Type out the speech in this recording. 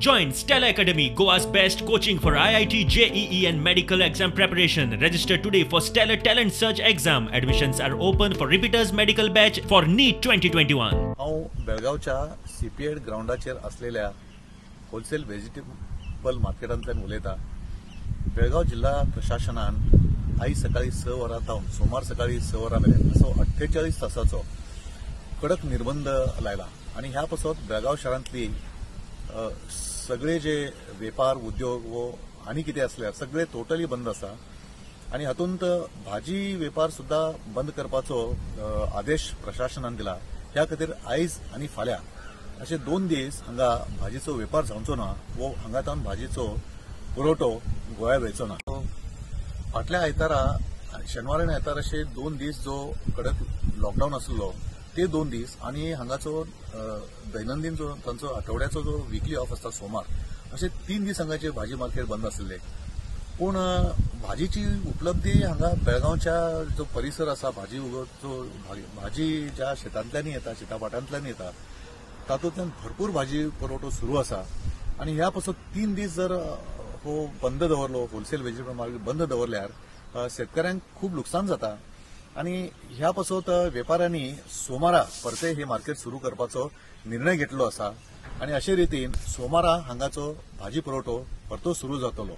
Join Stella Academy, Goa's best coaching for IIT, JEE and medical exam preparation. Register today for Stellar Talent Search exam. Admissions are open for repeaters medical batch for NEET 2021. हांव बेळगावच्या सीपीएड ग्राउंडाचेर असलेल्या wholesale vegetable मार्केटांतल्यान उलयतां। बेळगाव जिल्हा प्रशासनान आयज सकाळी 6 वरां सावन सोमार सकाळी 6 वरां मेरेन असो 48 तासाचो कडक निर्बंध लायला आनी ह्या पासत बेळगाव शारांतली सगळे जे वेपार उद्योग वो आनी कितें असल्यार सगळे टोटली बंद आसा आनी हातूंत भाजी वेपार सुद्धा बंद करपाचो आदेश प्रशासनान दिला। ह्या खातीर आयज आनी फाल्यां अशे 2 दीस हांगा भाजीचो वेपार जावचो ना वो हांगातावन भाजीचो पुरवठो गोंयांत वयचो ना। फाटल्या आयतारा शेनवार आनी आयतार अशे 2 दीस जो कडक लॉकडावन आसलो ते 2 दीस आनी हांगाचो दैनंदीन जो तांचो आठवड्याचो जो वीकली ऑफ आसता सोमार अशे 3 दीस हांगाचे भाजी मार्केट बंद आसले। पूण भाजीची उपलब्धी हांगा बेळगांवच्या जो परिसर आसा भाजी ज्या शेतांतल्यान येता शेतापाट्यांतल्यान येता तातूंतल्यान भरपूर भाजी पुरवठो सुरू आसा आनी ह्या पासत 3 दीस जर हो बंद दवरलो होलसेल व्हेजिटेबल मार्केट बंद दवरल्यार शेतकऱ्यांक खूब लुकसाण जाता आनी ह्या पासत वेपाऱ्यांनी सोमारा परते हे मार्केट सुरू करपाचो निर्णय घेतलो आसा आनी अशे रितीन सोमारा हांगाचो भाजी पुरवठो परतो सुरू जातलो।